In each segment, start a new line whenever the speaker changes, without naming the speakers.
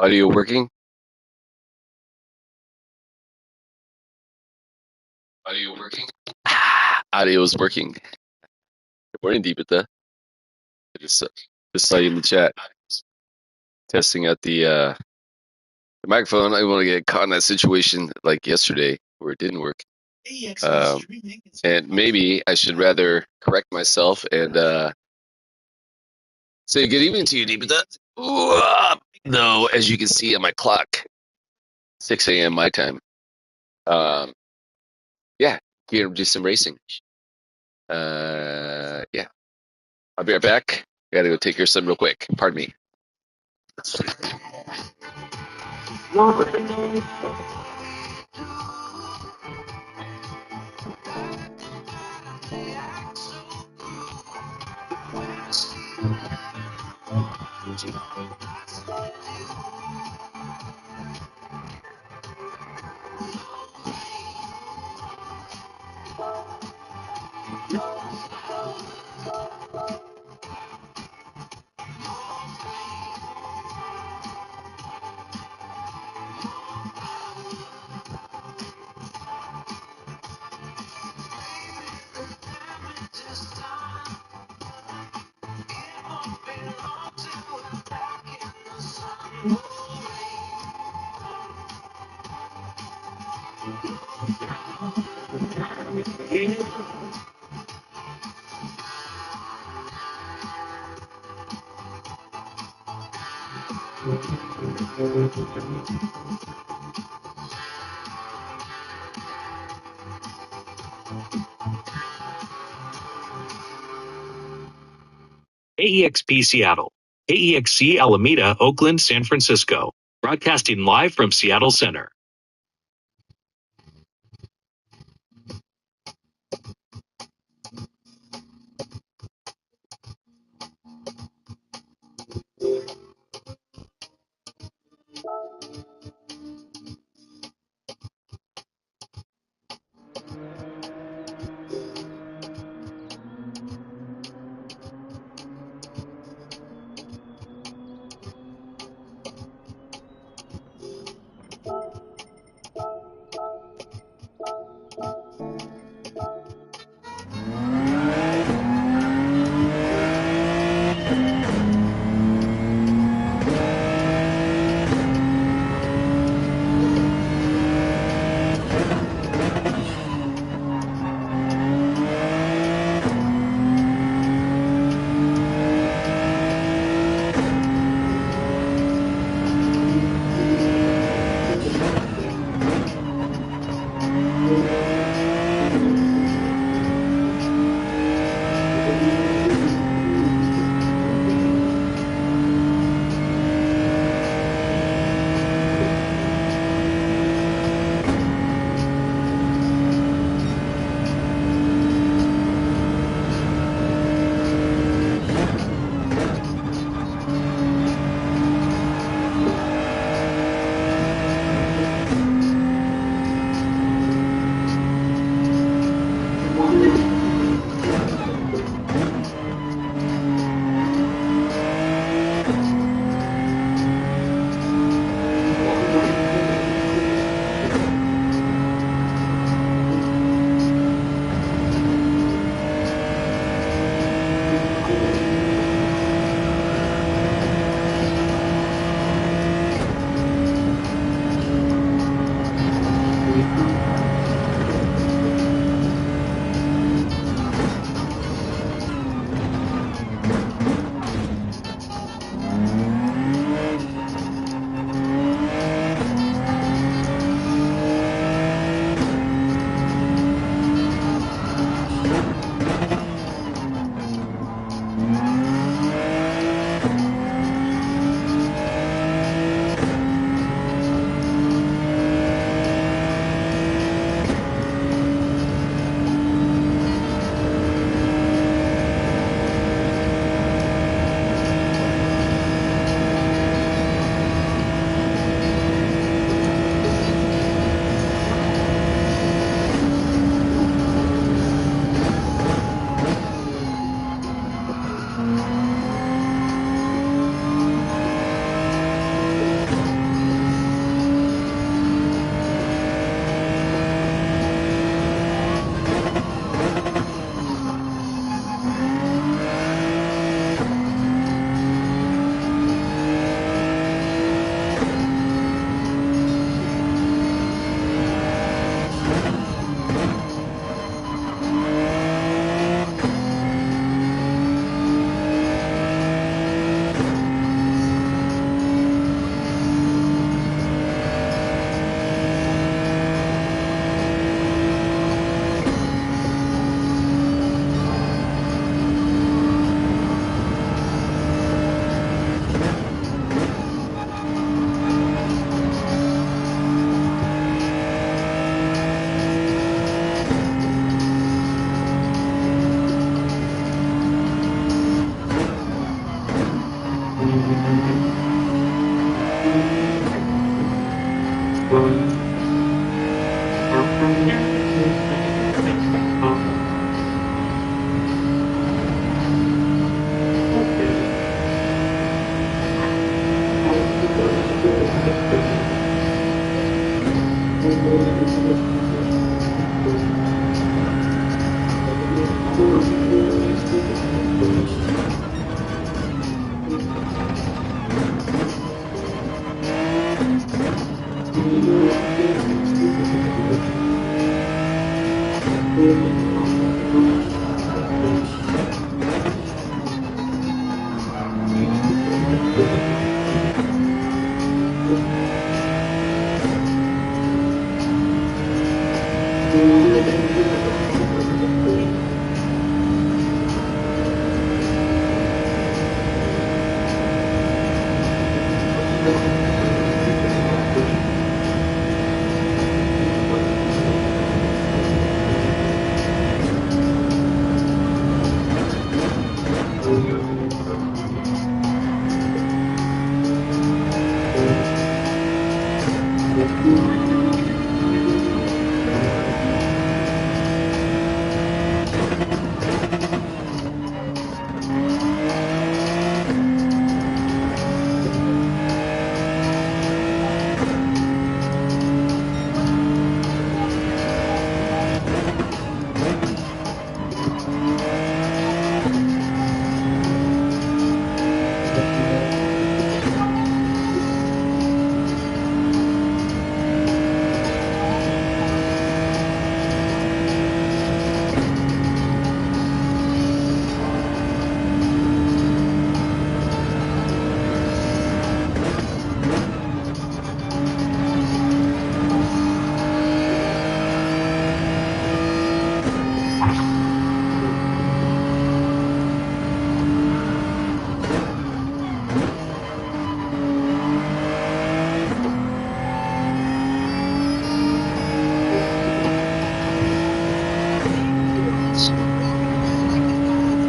Audio working? Audio working? Audio is working. Good morning, Deepita. I just saw you in the chat. Testing out the microphone. I want to get caught in that situation like yesterday where it didn't work. And maybe I should rather correct myself and say good evening to you, Deepita. Though, as you can see on my clock, 6 a.m. my time. Yeah, here do some racing. Yeah. I'll be right back. I gotta go take care of something real quick. Pardon me.
AEXP Seattle, AEXC Alameda, Oakland, San Francisco, broadcasting live from Seattle Center.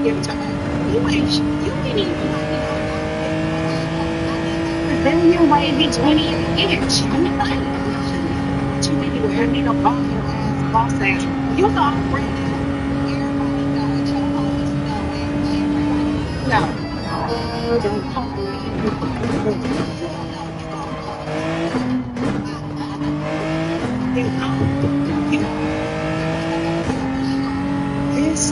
every time. You ain't even fucking on. Then you might be 20 inch. I'm not you anywhere. I need a boss ass, boss ass. You already everybody know what your hoes know it. No. Don't call me. You don't know you this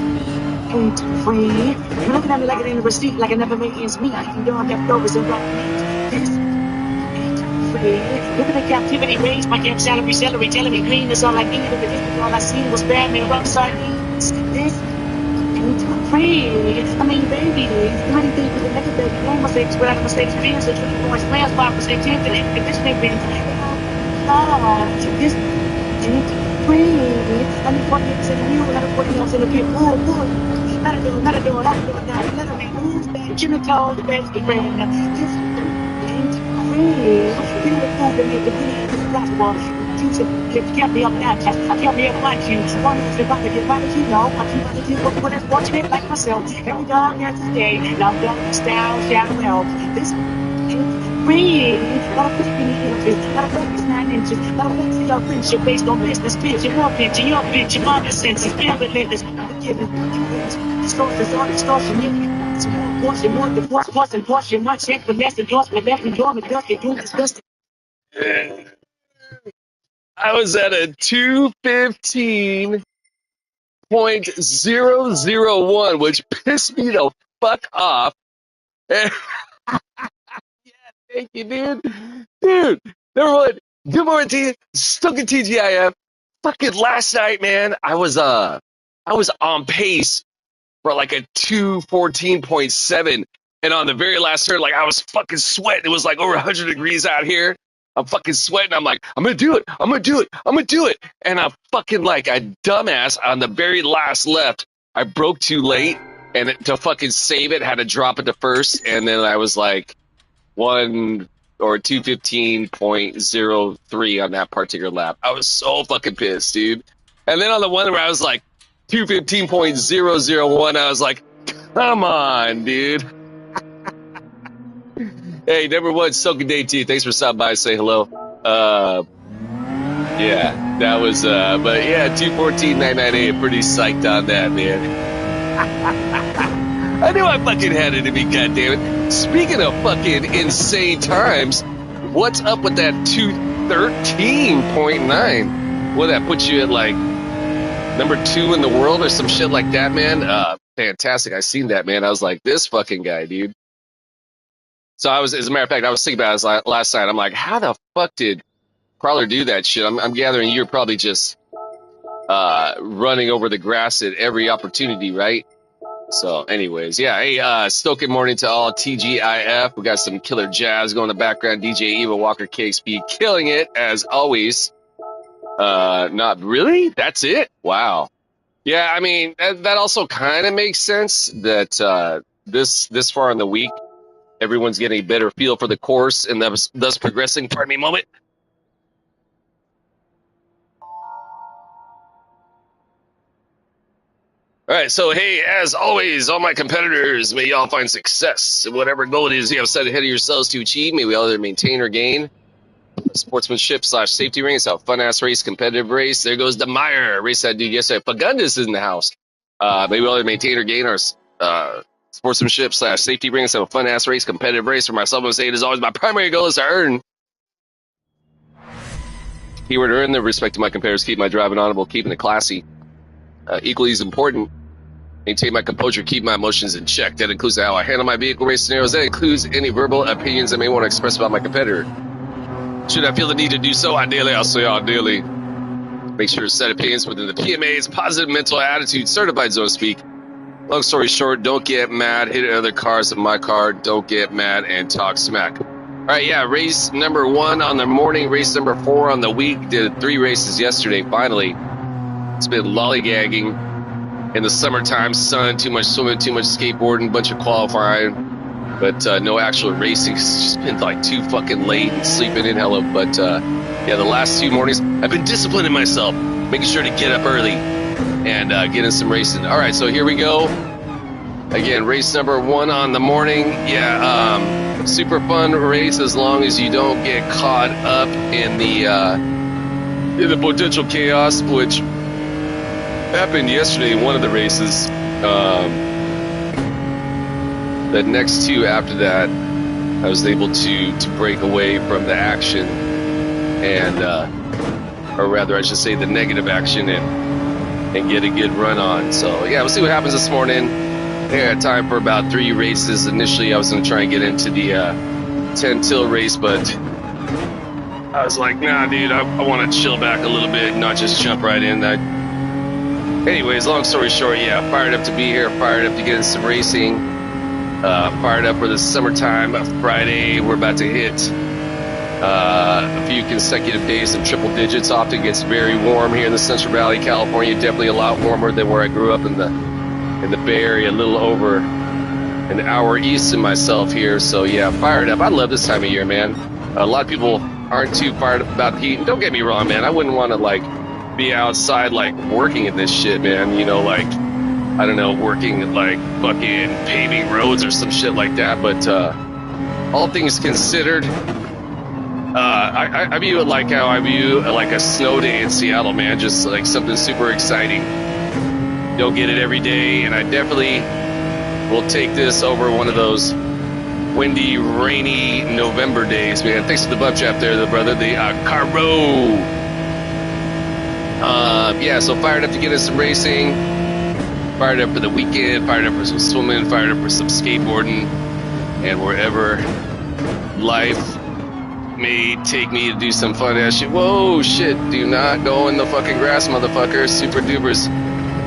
ain't free. You're looking at me like it ain't a receipt, like I never made ends meet. Like you know I'm leftovers and raw meat. This ain't free. Look at the captivity raised, my camp salary, celery, telling me green is all I need. But this all I seen was Batman, rock sardines. This ain't free. I mean, baby, how do you think we can make a baby? No mistakes, without mistakes, being so 20 points, plans, 5% chance, and conditioning being. This ain't free. I need 40 minutes in the new, another 40 minutes in the pit. Whoa, whoa. Not a door, not a door, not a door, now. Let me move back. Jimmy told the best friend. This ain't free. You were fool to make the video possible. You kept me up that test. I kept me up like you. One is about to get right as you know. I'm too much to do, but as fortunate like myself. Every dog has to stay. Now I'm done with style, shadow help. This ain't free. Not a fake in the images. Not a fake is 9 inches. Not a fake to your friendship based on business picture. Your picture, your picture, my senses. Feel relentless. Forgiving. Distortion, all distortion. Yeah. Portion, more divorce, portion, one check for less endorsement, left endorsement, dusty, doing disgusting.
I was at a 215.001, which pissed me the fuck off. Yeah, thank you, dude. Dude, number one, good morning to you. Stuck in TGIF. Fucking last night, man, I was on pace for like a 214.7. And on the very last turn, like I was fucking sweating. It was like over 100 degrees out here. I'm fucking sweating. I'm like, I'm going to do it. I'm going to do it. I'm going to do it. And I'm fucking like a dumbass on the very last left. I broke too late. And to fucking save it, had to drop it to first. And then I was like 215.03 on that particular lap. I was so fucking pissed, dude. And then on the one where I was like 215.001, I was like, come on, dude. Hey, number one, Soaking Day to you. Thanks for stopping by and say hello. Yeah, that was, but yeah, 214.998. Pretty psyched on that, man. I knew I fucking had it to me, goddammit. Speaking of fucking insane times, what's up with that 213.9? Well, that puts you at like number 2 in the world or some shit like that, man. Fantastic. I seen that, man. I was like, this fucking guy, dude. So I was, as a matter of fact, I was thinking about it last night. I'm like, how the fuck did Crawler do that shit? I'm gathering you're probably just running over the grass at every opportunity, right? So anyways, yeah, hey, stoking morning to all TGIF. We got some killer jazz going in the background. DJ Eva Walker KXP killing it as always. Not really? That's it? Wow. Yeah, I mean, that also kind of makes sense that this far in the week, everyone's getting a better feel for the course and thus progressing. Pardon me, moment. All right, so hey, as always, all my competitors, may y'all find success in whatever goal it is you have set ahead of yourselves to achieve. May we all either maintain or gain. Sportsmanship/safety ring. It's a fun-ass race, competitive race. There goes the Meyer race I did yesterday. Fagundes is in the house. May we all either maintain or gain our sportsmanship/safety ring. It's a fun-ass race, competitive race. For myself, I'm saying, as always, my primary goal is to earn. Keyword earn the respect of my competitors. Keep my driving honorable, keeping it classy. Equally as important, maintain my composure, keep my emotions in check. That includes how I handle my vehicle race scenarios. That includes any verbal opinions I may want to express about my competitor. Should I feel the need to do so, ideally, I'll say ideally. Make sure to set opinions within the PMA's positive mental attitude, certified, so to speak. Long story short, don't get mad, hit other cars in my car, don't get mad, and talk smack. All right, yeah, race number 1 on the morning, race number 4 on the week. Did 3 races yesterday, finally. It's been lollygagging in the summertime sun, too much swimming, too much skateboarding, bunch of qualifying, but no actual racing. It's just been like too fucking late and sleeping in hella. But yeah, the last 2 mornings, I've been disciplining myself, making sure to get up early and get in some racing. All right, so here we go. Again, race number 1 on the morning. Yeah, super fun race as long as you don't get caught up in the potential chaos, which happened yesterday in one of the races. The next 2 after that, I was able to break away from the action and, or rather I should say the negative action and get a good run on. So yeah, we'll see what happens this morning. I had time for about 3 races. Initially, I was going to try and get into the 10 till race, but I was like, nah, dude, I want to chill back a little bit and not just jump right in. Anyways, long story short, yeah, fired up to be here, fired up to get in some racing, fired up for the summertime. Friday, we're about to hit a few consecutive days of triple digits. Often gets very warm here in the Central Valley, California. Definitely a lot warmer than where I grew up in the Bay Area, a little over an hour east of myself here. So yeah, fired up. I love this time of year, man. A lot of people aren't too fired up about the heat. And don't get me wrong, man. I wouldn't want to like be outside like working in this shit, man. You know, like I don't know, working like fucking paving roads or some shit like that. But all things considered, I view it like how I view like a snow day in Seattle, man. Just like something super exciting. Don't get it every day, and I definitely will take this over one of those windy, rainy November days, man. Thanks for the buff trap there, brother. The Caro. Yeah, so fired up to get in some racing. Fired up for the weekend. Fired up for some swimming. Fired up for some skateboarding. And wherever life may take me to do some fun ass shit. Whoa, shit. Do not go in the fucking grass, motherfucker. Super dupers.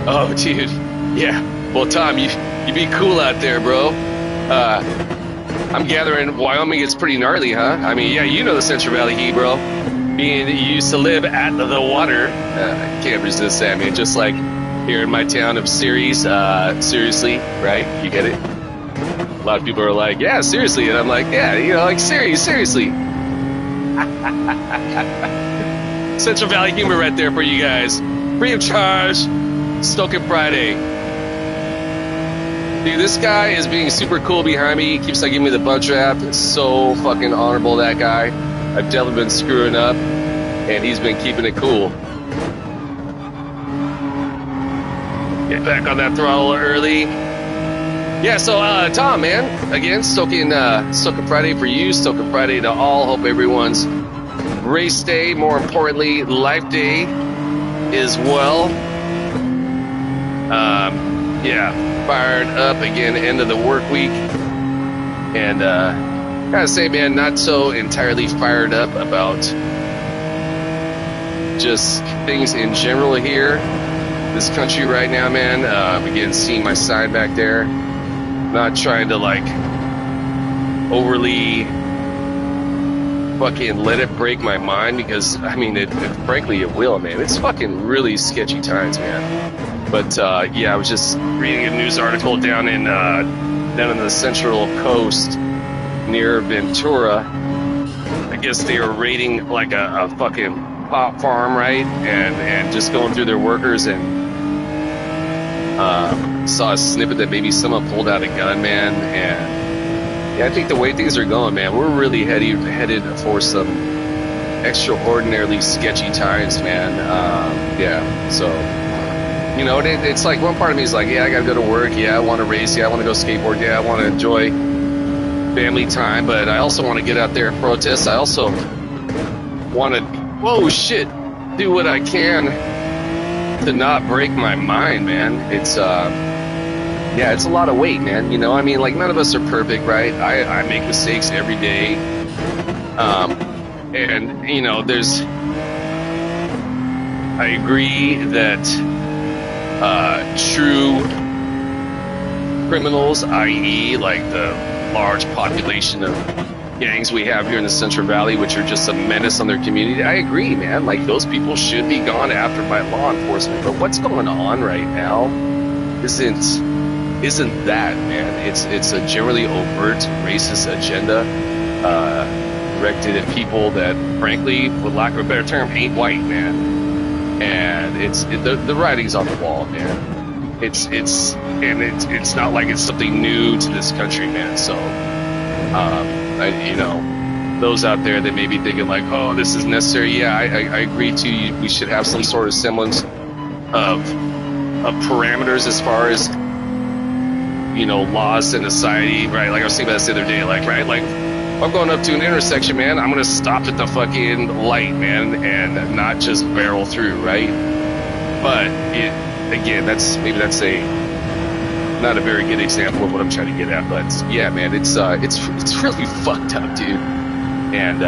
Oh, dude. Yeah. Well, Tom, you be cool out there, bro. I'm gathering Wyoming is pretty gnarly, huh? I mean, yeah, you know the Central Valley heat, bro. Being you used to live at the water, can't resist that, man. Just like here in my town of Ceres, seriously, right? You get it? A lot of people are like, yeah, seriously. And I'm like, yeah, you know, like, seriously. Central Valley humor right there for you guys. Free of charge. Stoking Friday. Dude, this guy is being super cool behind me. He keeps like giving me the butt trap. It's so fucking honorable, that guy. I've definitely been screwing up, and he's been keeping it cool. Get back on that throttle early. Yeah, so Tom, man, again, stoking Friday for you, stoking Friday to all. Hope everyone's race day, more importantly, life day, is well. Yeah, fired up again, end of the work week, and gotta say, man, not so entirely fired up about just things in general here, this country right now, man. Again, seeing my sign back there, not trying to like overly fucking let it break my mind, because I mean, frankly, it will, man. It's fucking really sketchy times, man. But yeah, I was just reading a news article down in the Central Coast near Ventura. I guess they were raiding like a fucking pot farm, right? And just going through their workers, and saw a snippet that maybe someone pulled out a gun, man. And yeah, I think the way things are going, man, we're really headed for some extraordinarily sketchy times, man. Yeah, so. You know, it's like one part of me is like, yeah, I gotta go to work. Yeah, I want to race. Yeah, I want to go skateboard. Yeah, I want to enjoy family time. But I also want to get out there and protest. I also want to, whoa, shit, do what I can to not break my mind, man. It's, yeah, it's a lot of weight, man. You know, I mean, like, none of us are perfect, right? I make mistakes every day. And, you know, I agree that true criminals, i.e. like the large population of gangs we have here in the Central Valley, which are just a menace on their community, I agree, man. Like, those people should be gone after by law enforcement. But what's going on right now isn't that, man. It's a generally overt racist agenda directed at people that, frankly, for lack of a better term, ain't white, man. And the writing's on the wall, man. it's not like it's something new to this country, man. So, those out there that may be thinking like, oh, this is necessary. Yeah, I agree too. We should have some sort of semblance of parameters as far as, laws in society, right? Like I was thinking about this the other day, like, right? Like, I'm going up to an intersection, man, I'm going to stop at the fucking light, man, and not just barrel through, right? But again, that's not a very good example of what I'm trying to get at. But yeah, man, it's really fucked up, dude. And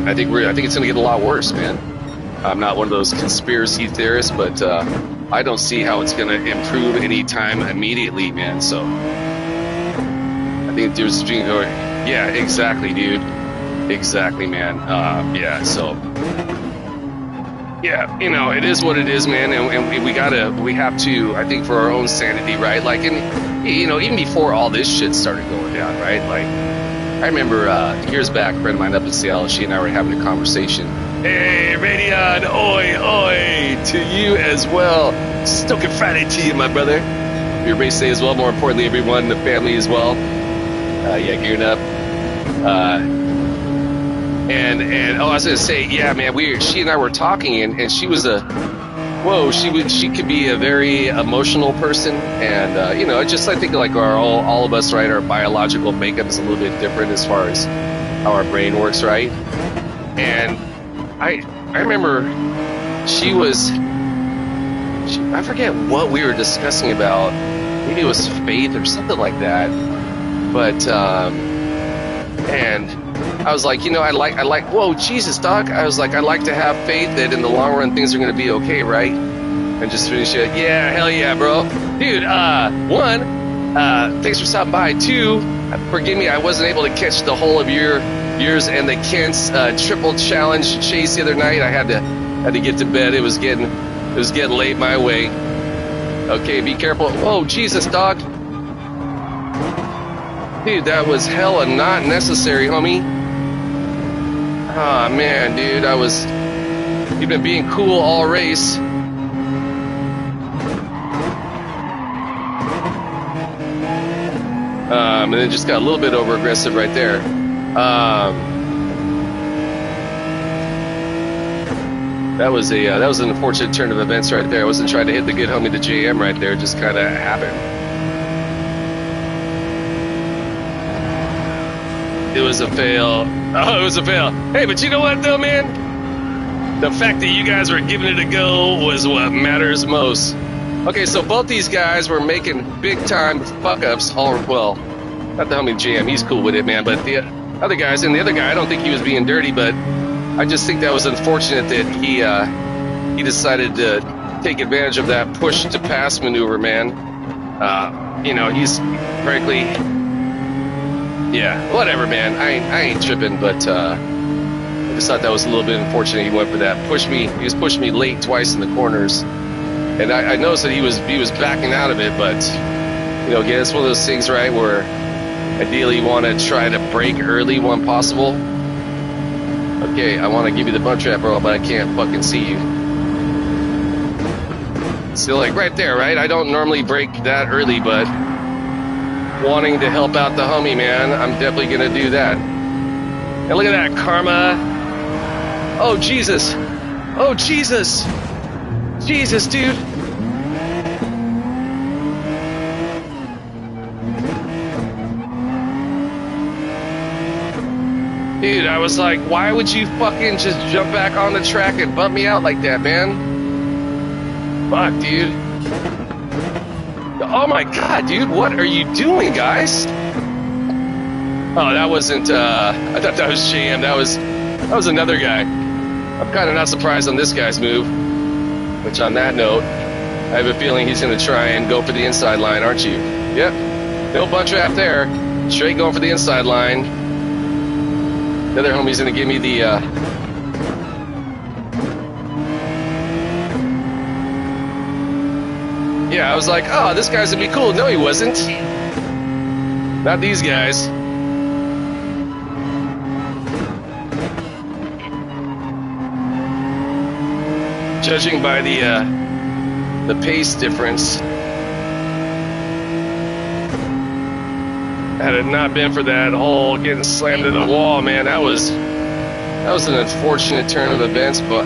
I think it's going to get a lot worse, man. I'm not one of those conspiracy theorists, but I don't see how it's going to improve anytime immediately, man. So I think there's a dream going. Yeah, exactly, dude. Exactly, man. Yeah, so yeah, it is what it is, man. And we have to, I think, for our own sanity, right? Like, even before all this shit started going down, right? Like, I remember years back, a friend of mine up in Seattle, she and I were having a conversation. Hey, Radion, oi, oi, to you as well. Stoking Friday to you, my brother. Your race day as well. More importantly, everyone, the family as well. Yeah, gearing up. And I was gonna say, yeah, man, she and I were talking, and she was she could be a very emotional person, and just I think like all of us, right, our biological makeup is a little bit different as far as how our brain works, right? And I remember I forget what we were discussing about. Maybe it was faith or something like that. But and I was like, I like, whoa, Jesus, doc. I was like, I like to have faith that in the long run things are going to be okay, right? And just finish it. Yeah, hell yeah, bro. Dude, one, thanks for stopping by. Two, forgive me, I wasn't able to catch the whole of yours and the Kent's triple challenge chase the other night. I had to get to bed. It was getting late my way. Okay, be careful. Whoa, Jesus, dog. Dude, that was hella not necessary, homie. Ah, man, dude, you've been being cool all race. And then just got a little bit over aggressive right there. That was an unfortunate turn of events right there. I wasn't trying to hit the good homie, the JM right there. It just kind of happened. It was a fail. Oh, it was a fail. Hey, but you know what, though, man? The fact that you guys were giving it a go was what matters most. Okay, so both these guys were making big-time fuck-ups. Well, not the homie JM. He's cool with it, man. But the other guys, and the other guy, I don't think he was being dirty, but I just think that was unfortunate that he decided to take advantage of that push-to-pass maneuver, man. He's frankly... Yeah, whatever, man. I ain't tripping, but I just thought that was a little bit unfortunate. He went for that. He was pushing me late twice in the corners, and I noticed that he was backing out of it. But again, it's one of those things, right, where ideally you want to try to brake early when possible. Okay, I want to give you the bump trap, bro, but I can't fucking see you. So like right there, right? I don't normally brake that early, but wanting to help out the homie, man, I'm definitely gonna do that. And look at that, karma. Oh, Jesus. Oh, Jesus. Jesus, dude. Dude, I was like, why would you fucking just jump back on the track and bump me out like that, man? Fuck, dude. Oh my god, dude, what are you doing, guys? Oh, that wasn't, I thought that was JM. That was another guy. I'm kind of not surprised on this guy's move. Which, on that note, I have a feeling he's going to try and go for the inside line, aren't you? Yep. No bunch trap there. Straight going for the inside line. The other homie's going to give me the, Yeah, I was like, oh, this guy's gonna be cool. No, he wasn't. Not these guys. Judging by the the pace difference. Had it not been for that whole getting slammed to the wall, man, that was an unfortunate turn of events, but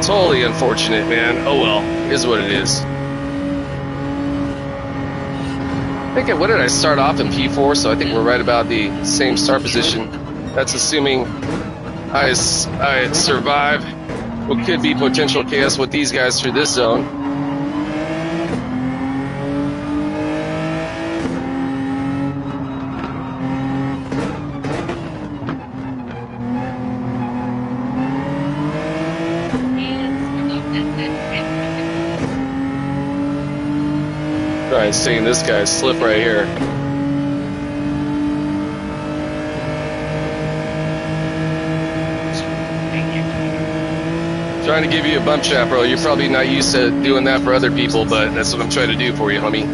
totally unfortunate, man. Oh well, it is what it is. I think, what did I start off in P4? So I think we're right about the same start position. That's assuming I survive what could be potential chaos with these guys through this zone. Try and seeing this guy slip right here. Trying to give you a bump shot, bro. You're probably not used to doing that for other people, but that's what I'm trying to do for you, homie.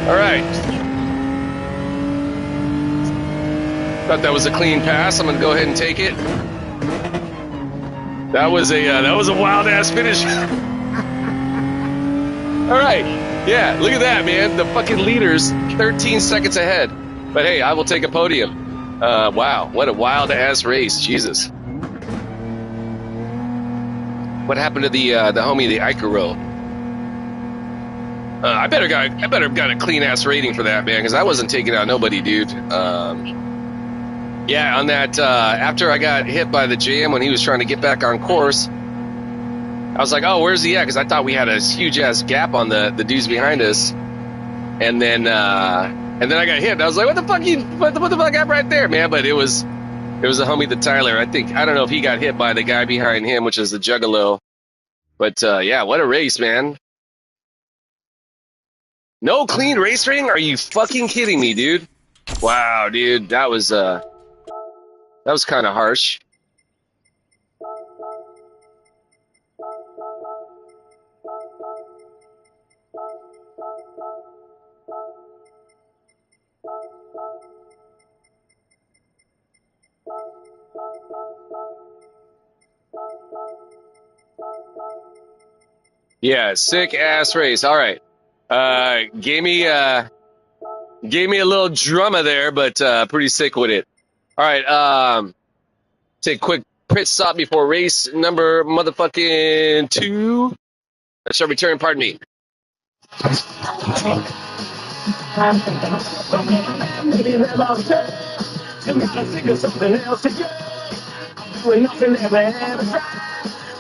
All right. Thought that was a clean pass. I'm gonna go ahead and take it. That was a wild ass finish. All right, yeah, look at that, man. The fucking leaders 13 seconds ahead. But hey, I will take a podium. Wow, what a wild ass race, Jesus. What happened to the homie, the Icaro? I better got a clean ass rating for that, man, because I wasn't taking out nobody, dude. Yeah, on that, after I got hit by the jam when he was trying to get back on course, I was like, oh, where's he at? Because I thought we had a huge ass gap on the dudes behind us. And then I got hit. I was like, what the fuck happened right there, man? But it was a homie, the Tyler. I don't know if he got hit by the guy behind him, which is the Juggalo. But yeah, what a race, man. No clean race rating? Are you fucking kidding me, dude? Wow, dude, that was kind of harsh. Yeah, sick ass race. All right, gave me a little drama there, but pretty sick with it. All right, take a quick pit stop before race number motherfucking 2. I shall return. Pardon me.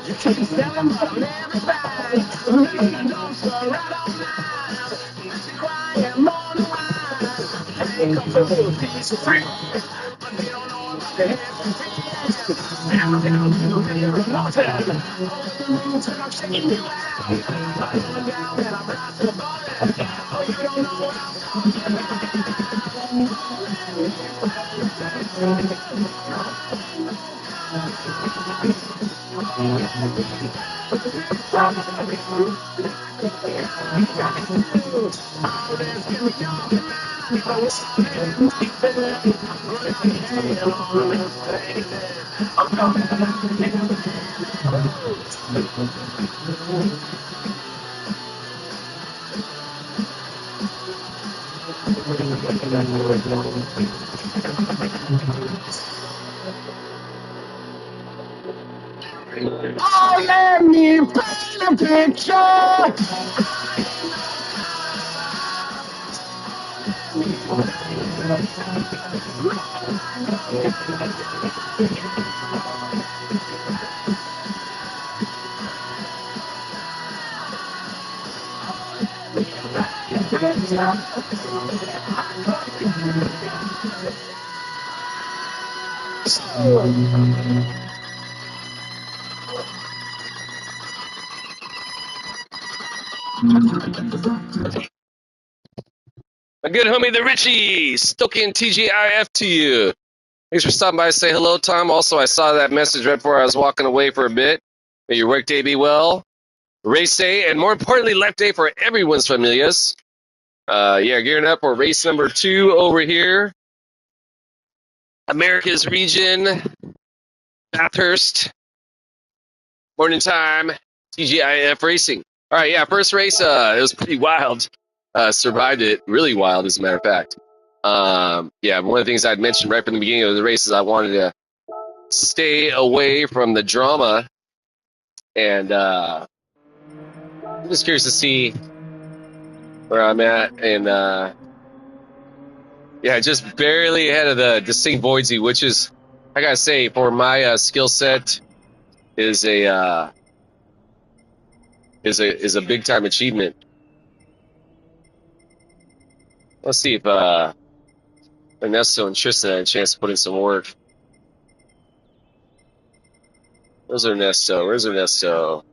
You keep selling, but I'm never fine. Don't slow right on now. Quiet morning wine. I ain't come for a piece of free. But they don't know about the head and feet. I'm down to the real water. I'm shaking you out. I'm going down and I'm right to the bottom. Oh, you don't know what oh, let me paint a picture. My good homie, the Richie, stoking TGIF to you. Thanks for stopping by to say hello, Tom. Also, I saw that message right before I was walking away for a bit. May your workday be well, race day, and more importantly, life day for everyone's familias. Yeah, gearing up for race number 2 over here. America's region, Bathurst, morning time, TGIF racing. All right, yeah, first race, it was pretty wild. Survived it, really wild, as a matter of fact. Yeah, one of the things I'd mentioned right from the beginning of the race is I wanted to stay away from the drama, and I'm just curious to see where I'm at, and yeah, just barely ahead of the Distinct Voidsy, which is, I gotta say, for my skill set, is a big time achievement. Let's see if Ernesto and Tristan had a chance to put in some work. Where's Ernesto? Where's Ernesto?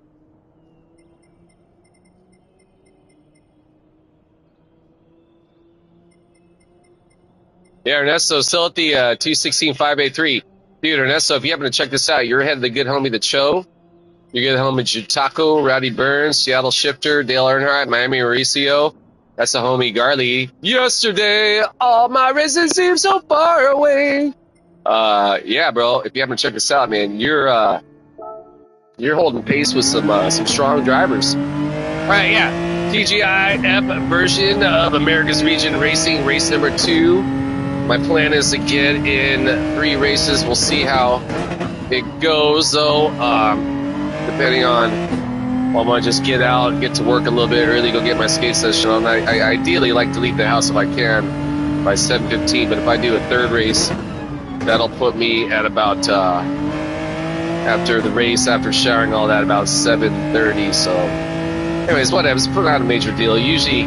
Yeah, Ernesto's still at the 216.583. Dude, Ernesto, if you happen to check this out, you're ahead of the good homie, the Cho. You're good homie, Jutako, Rowdy Burns, Seattle Shifter, Dale Earnhardt, Miami Mauricio. That's the homie, Garley. Yesterday, all my races seem so far away. Yeah, bro, if you haven't checked this out, man, you're holding pace with some strong drivers. All right, yeah, TGIF version of America's Region Racing, race number 2. My plan is to get in 3 races. We'll see how it goes, though. Depending on, I'm gonna just get out, get to work a little bit early, go get my skate session on. I ideally like to leave the house if I can by 7:15, but if I do a 3rd race, that'll put me at about after the race, after showering, all that, about 7:30. So, anyways, whatever. It's not a major deal. Usually,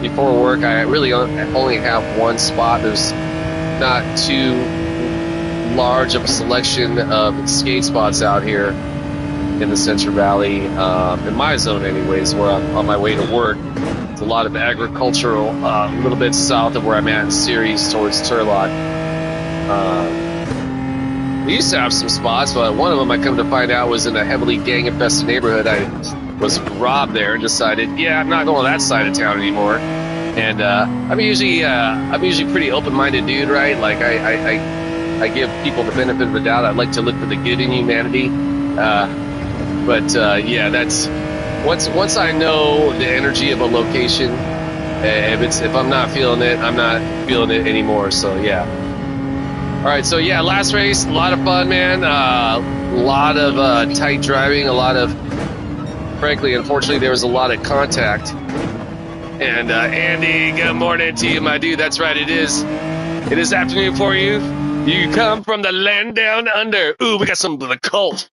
before work, I really only have one spot. There's not too large of a selection of skate spots out here in the Central Valley, in my zone anyways, where I'm on my way to work. It's a lot of agricultural, a little bit south of where I'm at in Ceres towards Turlock. We used to have some spots, but one of them, I come to find out, was in a heavily gang-infested neighborhood. I was robbed there and decided, yeah, I'm not going to that side of town anymore. And I'm usually pretty open-minded dude, right? Like I give people the benefit of the doubt. I like to look for the good in humanity. But yeah, that's once I know the energy of a location. If I'm not feeling it, I'm not feeling it anymore. So yeah. All right. So yeah, last race, a lot of fun, man. A lot of tight driving, a lot of, frankly, unfortunately, there was a lot of contact. And Andy, good morning to you, my dude. That's right, it is afternoon for you. You come from the land down under. Ooh, we got some of the cult.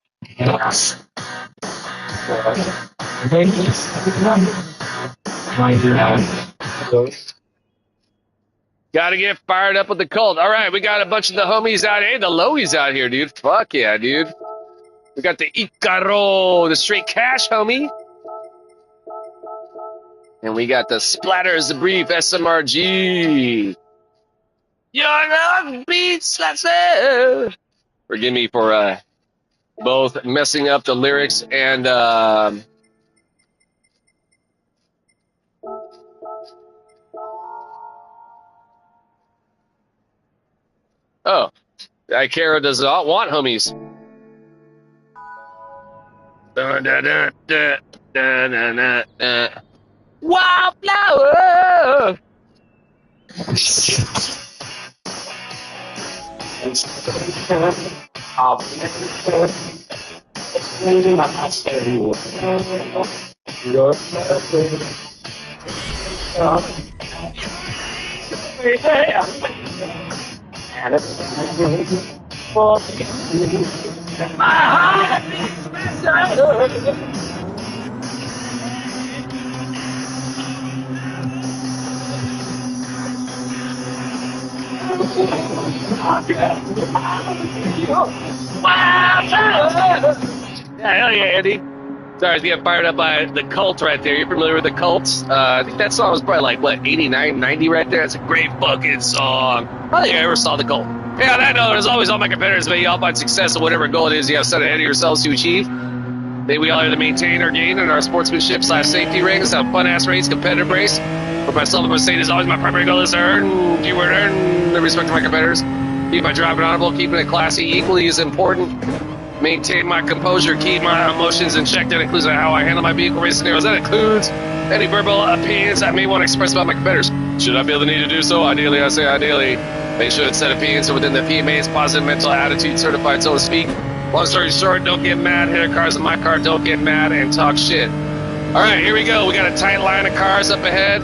Gotta get fired up with the cult. All right, we got a bunch of the homies out here. The lowies out here, dude. Fuck yeah, dude. We got the Icaro, the straight cash, homie. And we got the Splatters, the brief SMRG. Your love beats, let's say. Forgive me for both messing up the lyrics and oh, Icaro does not want homies. Dun, dun, dun, dun, dun, dun, dun, dun. Wildflower. Yeah, hell yeah, Andy. Sorry, I was getting fired up by the cult right there. You're familiar with the Cults? I think that song was probably like, what, 89, 90 right there? It's a great fucking song. I don't think I ever saw the cult. Yeah, that note is always all my competitors, but y'all find success in whatever goal it is you have set ahead of yourselves to achieve. May we all here to maintain our gain in our sportsmanship / safety rings, have fun-ass race, competitive race. For myself and Mercedes, always my primary goal is to earn the respect of my competitors. Keep my driving honorable, keeping it classy equally is important. Maintain my composure, keep my emotions in check. That includes how I handle my vehicle race scenarios. That includes any verbal opinions I may want to express about my competitors. Should I feel the need to do so? Ideally, I say ideally. Make sure that said opinions are within the PMA's positive mental attitude certified, so to speak. Long story short, don't get mad, hit cars in my car, don't get mad and talk shit. All right, here we go. We got a tight line of cars up ahead.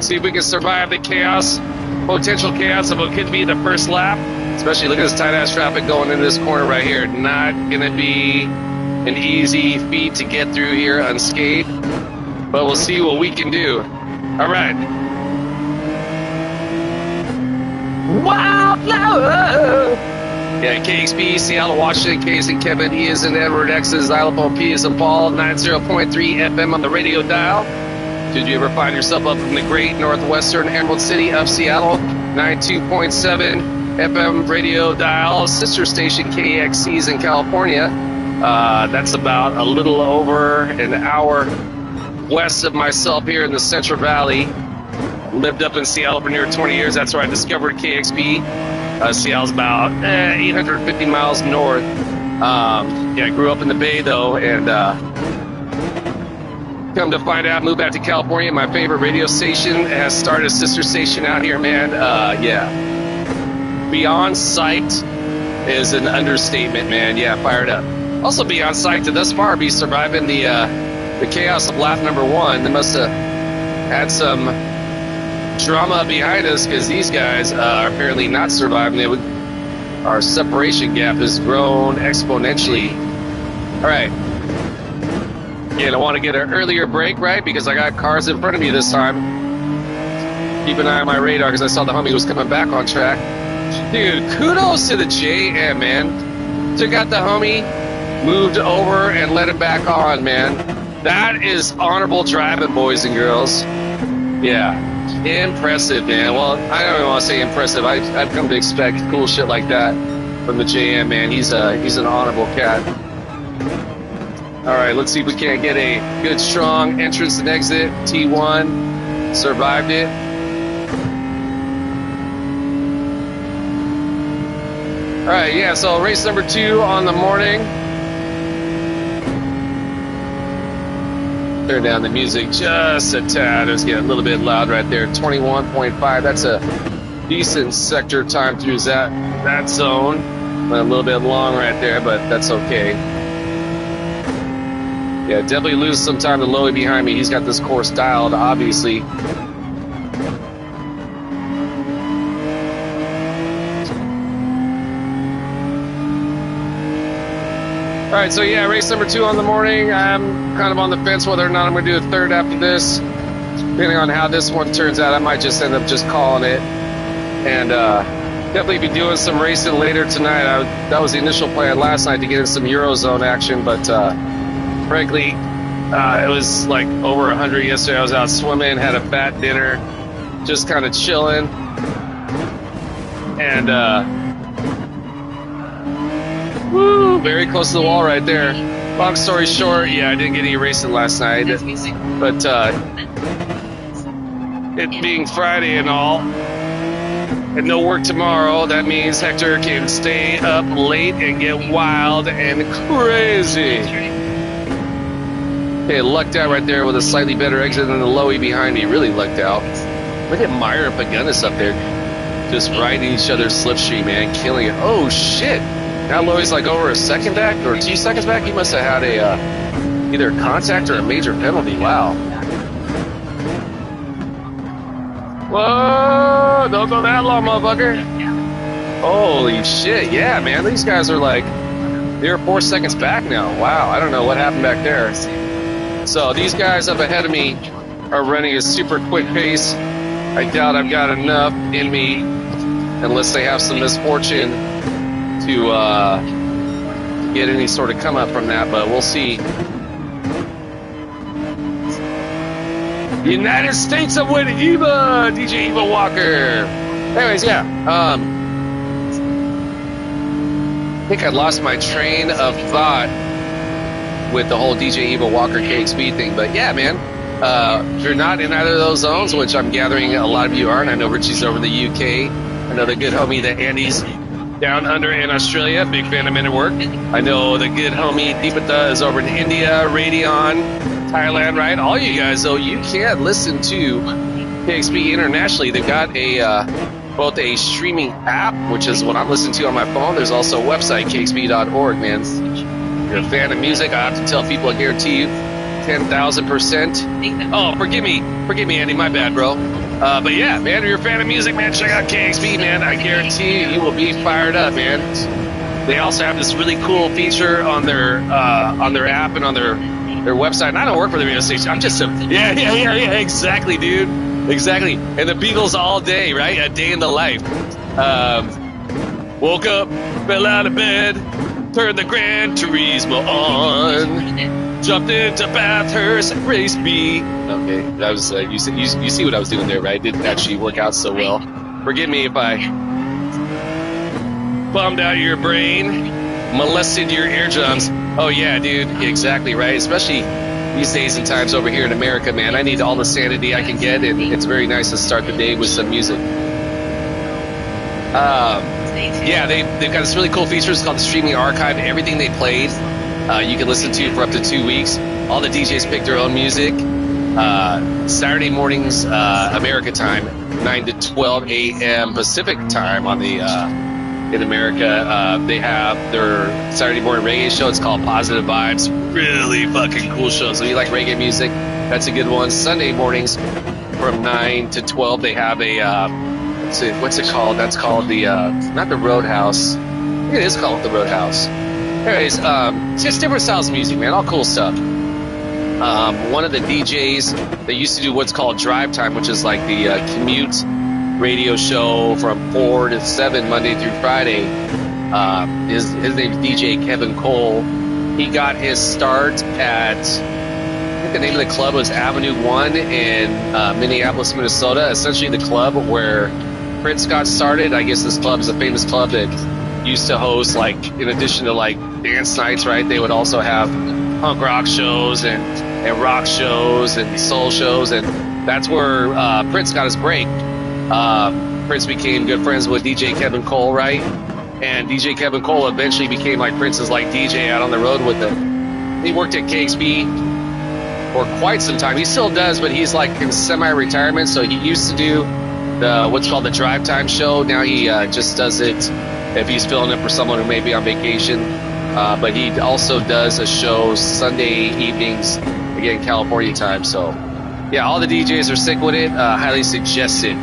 See if we can survive the chaos, potential chaos of what could be the first lap. Especially look at this tight-ass traffic going into this corner right here. Not going to be an easy feat to get through here unscathed, but we'll see what we can do. All right. Wildflower! Yeah, KXP, Seattle, Washington, K is in Kevin, E is in Edward, X is Xylophone, P is in Paul, 90.3 FM on the radio dial. Did you ever find yourself up in the great northwestern Emerald City of Seattle? 92.7 FM radio dial, sister station KXC's in California. That's about a little over an hour west of myself here in the Central Valley. Lived up in Seattle for nearly 20 years. That's where I discovered KXP. Seattle's about 850 miles north. Yeah, I grew up in the Bay, though, and come to find out, moved back to California. My favorite radio station has started a sister station out here, man. Yeah. Beyond psyched is an understatement, man. Yeah, fired up. Also beyond psyched to thus far be surviving the chaos of lap number 1. They must have had some drama behind us because these guys are apparently not surviving. Our separation gap has grown exponentially. All right. Yeah, I want to get an earlier break, right? Because I got cars in front of me this time. Keep an eye on my radar because I saw the homie was coming back on track. Dude, kudos to the JM, man. Took out the homie, moved over, and let him back on, man. That is honorable driving, boys and girls. Yeah, impressive, man. Well, I don't even want to say impressive. I've come to expect cool shit like that from the JM, man. He's an honorable cat. All right, let's see if we can't get a good, strong entrance and exit. T1 survived it. All right, yeah, so race number 2 on the morning. Turn down the music just a tad. It's getting a little bit loud right there. 21.5, that's a decent sector time through that zone. A little bit long right there, but that's okay. Yeah, definitely lose some time to Lowy behind me. He's got this course dialed, obviously. All right, so yeah, race number 2 on the morning. I'm kind of on the fence whether or not I'm going to do a third after this. Depending on how this one turns out, I might just end up just calling it. And definitely be doing some racing later tonight. That was the initial plan last night to get in some Eurozone action, but frankly, it was like over 100 yesterday. I was out swimming, had a fat dinner, just kind of chilling. And woo, very close to the wall right there. Long story short, yeah, I didn't get any racing last night. But it being Friday and all, and no work tomorrow, that means Hector can stay up late and get wild and crazy. Okay, lucked out right there with a slightly better exit than the Lowy behind me. Really lucked out. Look at Meyer and Pagunnis up there. Just riding each other's slipstream, man. Killing it. Oh, shit. Now Lowy's like over a second back or 2 seconds back. He must have had a either a contact or a major penalty. Wow. Whoa, don't go that long, motherfucker. Holy shit. Yeah, man. These guys are like 3 or 4 seconds back now. Wow. I don't know what happened back there. So these guys up ahead of me are running a super quick pace. I doubt I've got enough in me unless they have some misfortune to get any sort of come up from that, but we'll see. United States of Win Eva, DJ Eva Walker. Anyways, yeah. I think I lost my train of thought with the whole DJ Evil Walker KXP thing. But yeah, man, if you're not in either of those zones, which I'm gathering a lot of you aren't, I know Richie's over in the UK. I know the good homie, the Andy's down under in Australia, big fan of Men at Work. I know the good homie Deepatha is over in India, Radeon, Thailand, right? All you guys, though, you can listen to KXP internationally. They've got both a streaming app, which is what I'm listening to on my phone. There's also a website, kxp.org, man. If you're a fan of music, I have to tell people, I guarantee you, 10,000%. Oh, forgive me, Andy, my bad, bro. But yeah, man, if you're a fan of music, man, check out KXP, man. I guarantee you will be fired up, man. They also have this really cool feature on their app and on their website. And I don't work for the radio station. I'm just yeah, exactly, dude. Exactly. And the Beatles all day, right? A day in the life. Woke up, fell out of bed, turned the Gran Turismo on, jumped into Bathurst, race B. Okay, that was you see what I was doing there, right? Didn't actually work out so well. Forgive me if I bummed out your brain, molested your eardrums. Oh yeah, dude, exactly right. Especially these days and times over here in America, man. I need all the sanity I can get, and it's very nice to start the day with some music. Yeah, they've got this really cool feature. It's called the Streaming Archive. Everything they played, you can listen to for up to 2 weeks. All the DJs pick their own music. Saturday mornings, America time, 9 to 12 a.m. Pacific time on the in America. They have their Saturday morning reggae show. It's called Positive Vibes. Really fucking cool show. So if you like reggae music, that's a good one. Sunday mornings from 9 to 12, they have a what's it called? That's called the not the Roadhouse. I think it is called the Roadhouse. Anyways, it's just different styles of music, man. All cool stuff. One of the DJs that used to do what's called Drive Time, which is like the commute radio show from 4 to 7 Monday through Friday. His name's DJ Kevin Cole. He got his start at, I think the name of the club was Avenue 1 in Minneapolis, Minnesota. Essentially the club where Prince got started. I guess this club is a famous club that used to host, like, in addition to like dance nights, right? They would also have punk rock shows and rock shows and soul shows, and that's where Prince got his break. Prince became good friends with DJ Kevin Cole, right? And DJ Kevin Cole eventually became like Prince's like DJ out on the road with him. He worked at KXP for quite some time. He still does, but he's like in semi-retirement. So he used to do the what's called the Drive Time show. Now he just does it if he's filling in for someone who may be on vacation. But he also does a show Sunday evenings, again, California time. So yeah, all the DJs are sick with it. Highly suggested.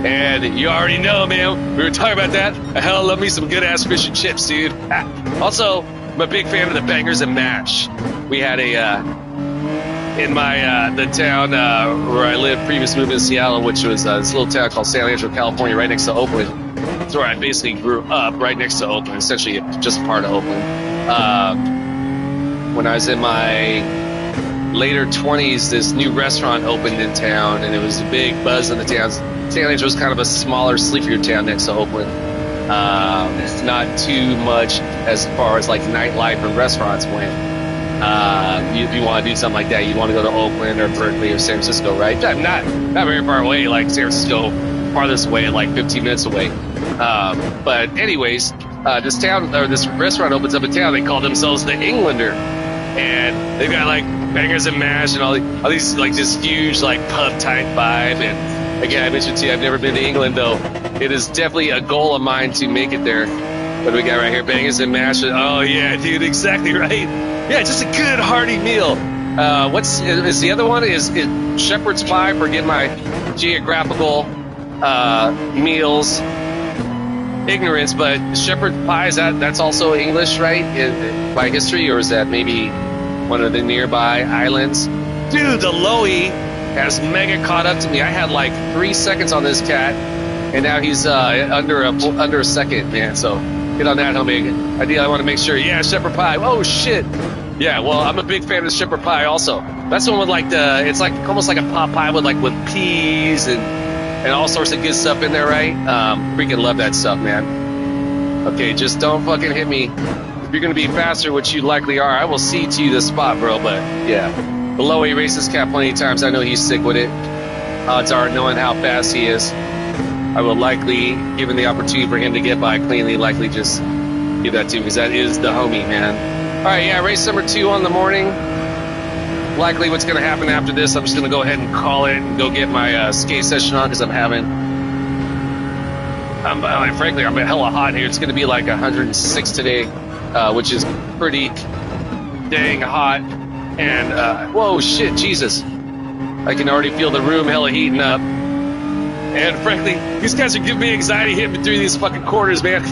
And you already know, man, we were talking about that. I hell love me some good ass fish and chips, dude. Also, I'm a big fan of the Bangers and Mash. We had in my the town where I lived, previous movement in Seattle, which was this little town called San Angelo, California, right next to Oakland. That's where I basically grew up, right next to Oakland, essentially just part of Oakland. When I was in my later 20s, this new restaurant opened in town, and it was a big buzz in the town. San Angelo was kind of a smaller, sleepier town next to Oakland. Not too much as far as like nightlife and restaurants went. If you want to do something like that, you want to go to Oakland or Berkeley or San Francisco, right? Not very far away, like San Francisco, farthest away, like 15 minutes away. But anyways, this town or this restaurant opens up in town. They call themselves the Englander, and they've got like Bangers and Mash and all these like this huge like pub type vibe. And again, I mentioned to you, I've never been to England, though. It is definitely a goal of mine to make it there. What do we got right here? Bangers and Mash. Oh, yeah, dude, exactly right. Yeah, just a good, hearty meal. Is the other one? Is shepherd's pie? Forget my geographical meals ignorance, but shepherd's pie, that's also English, right? By history, or is that maybe one of the nearby islands? Dude, the Loey has mega caught up to me. I had like 3 seconds on this cat, and now he's under a second, man. So get on that, homie. I want to make sure. Yeah, shepherd pie. Oh shit. Yeah, well, I'm a big fan of the shepherd pie also. That's the one with like it's like almost like a pot pie with peas and all sorts of good stuff in there, right? Freaking love that stuff, man. Okay, just don't fucking hit me you're going to be faster, which you likely are, I will cede to you the spot, bro. But yeah, below he races cat plenty of times. I know he's sick with it. Odds are, knowing how fast he is, I will likely, given the opportunity for him to get by cleanly, likely just give that to him because that is the homie, man. All right, yeah, race number 2 on the morning. Likely what's going to happen after this, I'm just going to go ahead and call it and go get my skate session on because frankly, I'm hella hot here. It's going to be like 106 today, which is pretty dang hot. And, whoa, shit, Jesus. I can already feel the room hella heating up. And frankly, these guys are giving me anxiety hitting me through these fucking corners, man.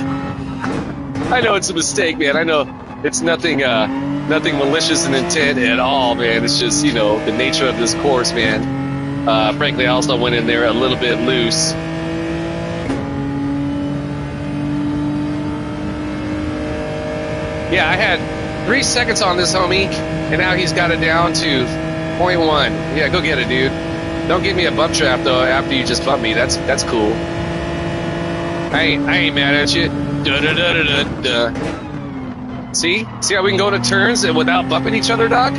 I know it's a mistake, man. I know it's nothing malicious in intent at all, man. It's just, the nature of this course, man. Frankly, I also went in there a little bit loose. Yeah, I had 3 seconds on this homie, and now he's got it down to 0.1. Yeah, go get it, dude. Don't give me a bump trap though after you just bumped me. That's cool. I ain't mad at you. See how we can go to turns without bumping each other, Doc?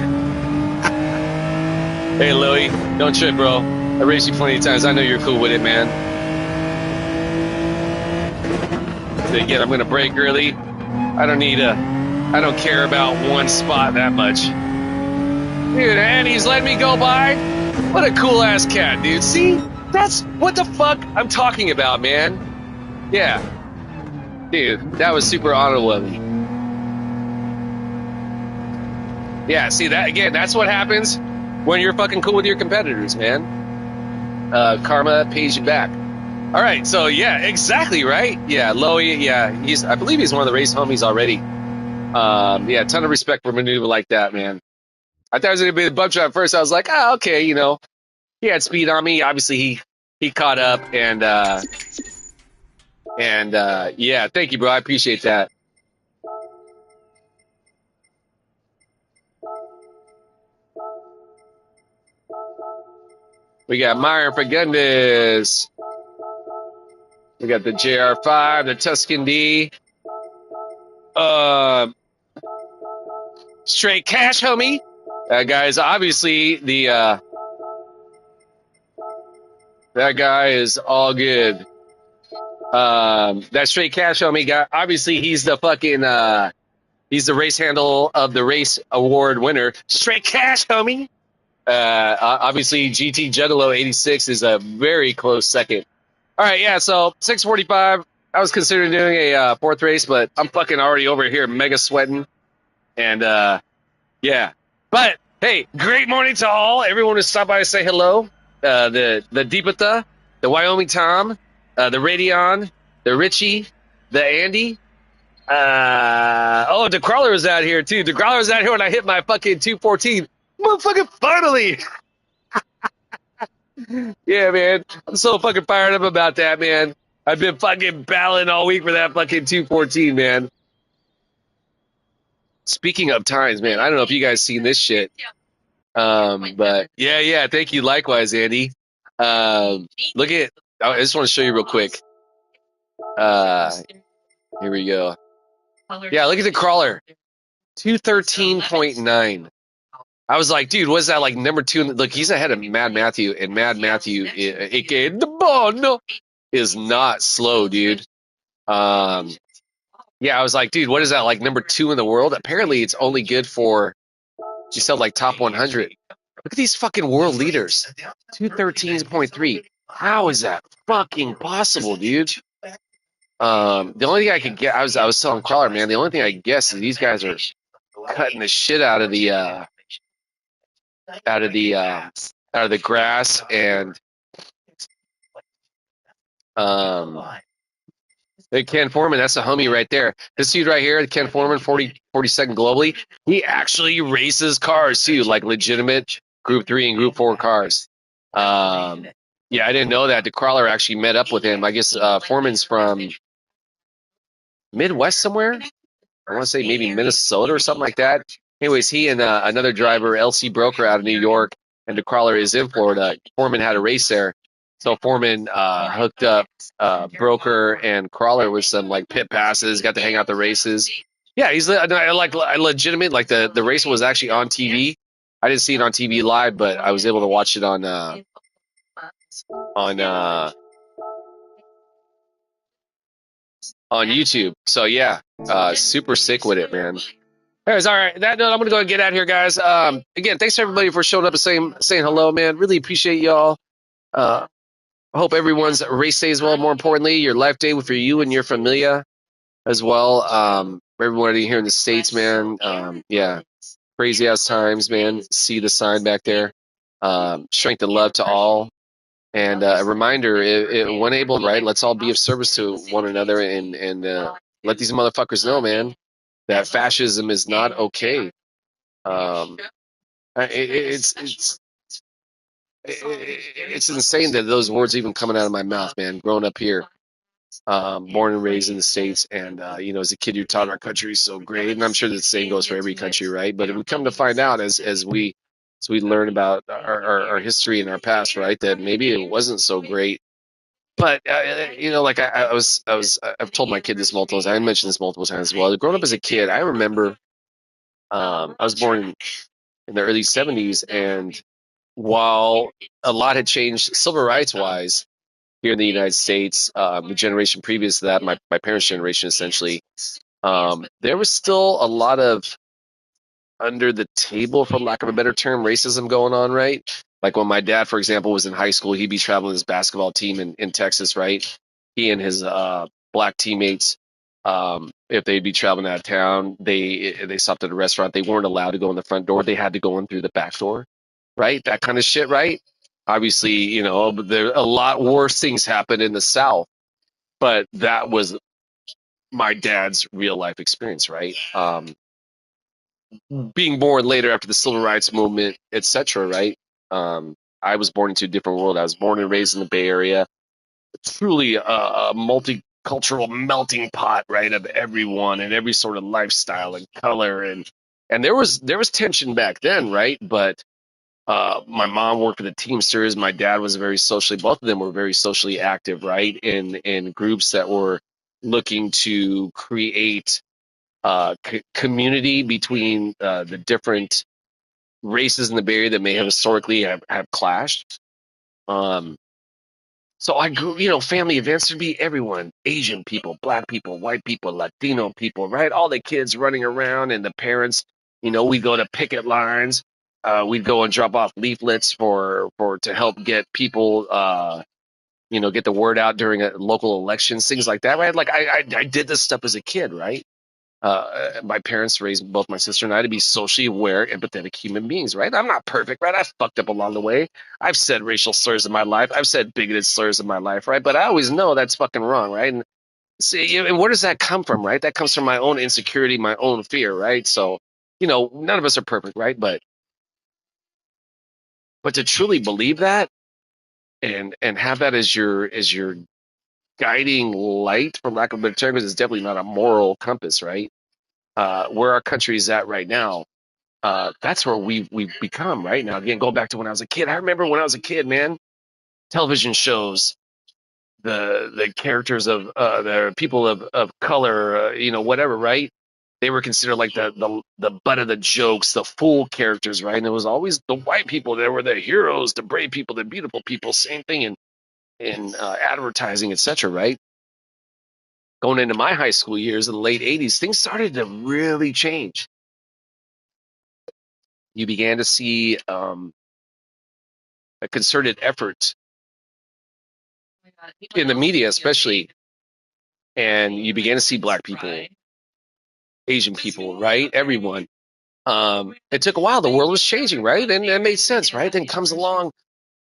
Hey, Louie, don't trip, bro. I raced you plenty of times. I know you're cool with it, man. So again, I'm gonna brake early. I don't care about one spot that much. Dude, and he's letting me go by. What a cool ass cat, dude. See? That's what the fuck I'm talking about, man. Yeah. Dude, that was super honorable of me. Yeah, see that again, that's what happens when you're fucking cool with your competitors, man. Karma pays you back. All right, so yeah, exactly right. Yeah, Loey, yeah, I believe he's one of the race homies already. Yeah, ton of respect for a maneuver like that, man. I thought it was gonna be the bump trap first. I was like, okay, he had speed on me. Obviously, he caught up, and yeah, thank you, bro. I appreciate that. We got Meyer Fagundes. We got the JR5, the Tuscan D. Straight cash, homie. Guys, obviously that guy is all good. That straight cash homie guy, obviously he's the fucking he's the race handle of the race award winner. Straight cash, homie. Obviously GT Juggalo 86 is a very close second. All right, yeah, so 6:45. I was considering doing a fourth race, but I'm fucking already over here mega sweating. And yeah. But hey, great morning to all. Everyone who stopped by to say hello. The Deepatha, the Wyoming Tom, the Radeon, the Richie, the Andy. The Crawler was out here too. The Crawler was out here when I hit my fucking 214. Motherfucking finally. Yeah, man. I'm so fucking fired up about that, man. I've been fucking battling all week for that fucking 214, man. Speaking of times, man, I don't know if you guys seen this shit. But yeah, thank you. Likewise, Andy. Look at, I just want to show you real quick. Here we go. Yeah, look at the Crawler. 213.9. I was like, dude, what's that like number 2? Look, he's ahead of Mad Matthew, and Mad Matthew, aka the Bono, is not slow, dude. Yeah, I was like, dude, what is that, like number 2 in the world? Apparently, it's only good for, you said like top 100. Look at these fucking world leaders. 213.3. How is that fucking possible, dude? The only thing I could get, I was telling Crawler, man, the only thing I guess is these guys are cutting the shit out of the grass, and Ken Foreman, that's a homie right there. This dude right here, Ken Foreman, 42nd globally, he actually races cars too, like legitimate Group 3 and Group 4 cars. Yeah, I didn't know that. The Crawler actually met up with him. I guess Foreman's from Midwest somewhere. I want to say maybe Minnesota or something like that. Anyways, he and another driver, LC Broker, out of New York, and the Crawler is in Florida. Foreman had a race there. So Foreman hooked up Broker and Crawler with some like pit passes, got to hang out the races. Yeah, I legitimate like the race was actually on TV. I didn't see it on TV live, but I was able to watch it on on YouTube. So yeah, super sick with it, man. Anyways, all right. That note, I'm gonna go and get out of here, guys. Again, thanks everybody for showing up and saying hello, man. Really appreciate y'all. I hope everyone's race day as well. More importantly, your life day for you and your familia as well. Everybody here in the States, man. Yeah, crazy ass times, man. See the sign back there. Strength and love to all. And a reminder, when able, right, let's all be of service to one another and let these motherfuckers know, man, that fascism is not okay. Um, it's insane that those words even coming out of my mouth, man. Growing up here, born and raised in the States, and as a kid, you're taught our country is so great, and I'm sure the same goes for every country, right? But we come to find out as we learn about our history and our past, right, that maybe it wasn't so great. But like I've told my kid this multiple times. I mentioned this multiple times as well. Growing up as a kid, I remember I was born in the early '70s, and while a lot had changed civil rights wise here in the United States, the generation previous to that, my parents' generation essentially, there was still a lot of under the table, for lack of a better term, racism going on, right? Like when my dad, for example, was in high school, he'd be traveling his basketball team in Texas, right? He and his black teammates, if they'd be traveling out of town, they stopped at a restaurant. They weren't allowed to go in the front door. They had to go in through the back door, right? That kind of shit, right? Obviously, there a lot worse things happen in the South, but that was my dad's real life experience, right? Being born later after the civil rights movement, etc., right? I was born into a different world. I was born and raised in the Bay Area, truly a multicultural melting pot, right, of everyone and every sort of lifestyle and color, and there was tension back then, right? But my mom worked for the Teamsters. My dad was both of them were very socially active, right, in groups that were looking to create community between the different races in the Bay Area that may have historically have clashed. Um, so I grew, family events would be everyone, Asian people, black people, white people, Latino people, right? All the kids running around and the parents, we'd go to picket lines. We'd go and drop off leaflets to help get people, get the word out during local elections, things like that, right? Like I did this stuff as a kid, right? My parents raised both my sister and I to be socially aware, empathetic human beings, right? I'm not perfect, right? I've fucked up along the way. I've said racial slurs in my life. I've said bigoted slurs in my life, right? But I always know that's fucking wrong, right? And see, and where does that come from, right? That comes from my own insecurity, my own fear, right? So, none of us are perfect, right? But to truly believe that and have that as your guiding light, for lack of a better term, because it's definitely not a moral compass, right? Where our country is at right now, that's where we've become right now. Again, going back to when I was a kid, I remember when I was a kid, man, television shows, the characters of the people of color, whatever, right? They were considered like the butt of the jokes, the fool characters, right? And it was always the white people that were the heroes, the brave people, the beautiful people. Same thing in advertising, etc. Right? Going into my high school years in the late '80s, things started to really change. You began to see a concerted effort in the media, especially, and you began to see black people, Asian people, right? Everyone. It took a while. The world was changing, right? And that made sense, right? Then comes along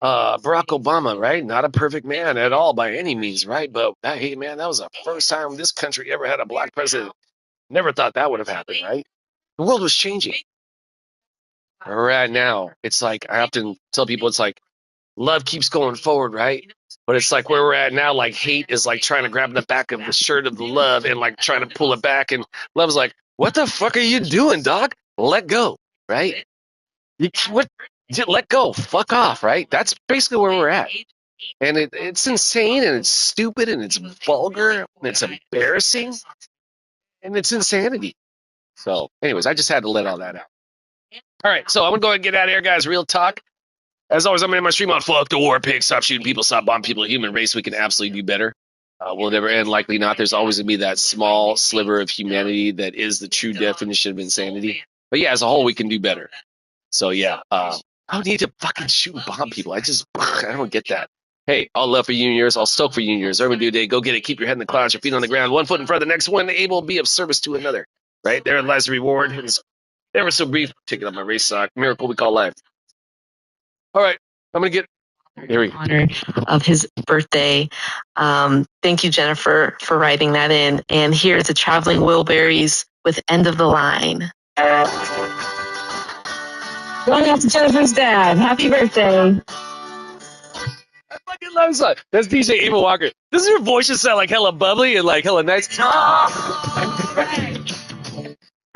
Barack Obama, right? Not a perfect man at all by any means, right? But hey, man, that was the first time this country ever had a black president. Never thought that would have happened, right? The world was changing. Where we're at now, it's like I often tell people, it's like love keeps going forward, right? But it's like where we're at now, like hate is like trying to grab the back of the shirt of the love and like trying to pull it back. And love's like, what the fuck are you doing, dog? Let go, right? What? Let go. Fuck off, right? That's basically where we're at. And it's insane and it's stupid and it's vulgar and it's embarrassing and it's insanity. So, anyways, I just had to let all that out. All right, so I'm gonna go ahead and get out of here, guys. Real talk. As always, I'm gonna end my stream on fuck the war pig. Stop shooting people. Stop bombing people. Human race. We can absolutely do better. Will it ever end? Likely not. There's always gonna be that small sliver of humanity that is the true definition of insanity. But yeah, as a whole, we can do better. So yeah, I don't need to fucking shoot and bomb people. I don't get that. Hey, all love for you and yours. All stoke for you and yours. Everyone do today. Go get it. Keep your head in the clouds. Your feet on the ground. One foot in front of the next one. Able to be of service to another. Right there lies the reward. It's ever so brief. Taking up my race sock. Miracle we call life. All right, I'm gonna get. Here we go.
Honor of his birthday. Thank you, Jennifer, for writing that in. And here's the Traveling Wilburys with End of the Line. Going out to Jennifer's dad. Happy birthday.
I fucking love this song. That's DJ Ava Walker. Doesn't your voice just sound like hella bubbly and like hella nice? All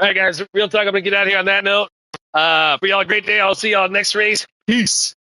right, guys, real talk. I'm gonna get out of here on that note. For y'all, a great day. I'll see y'all next race. Peace.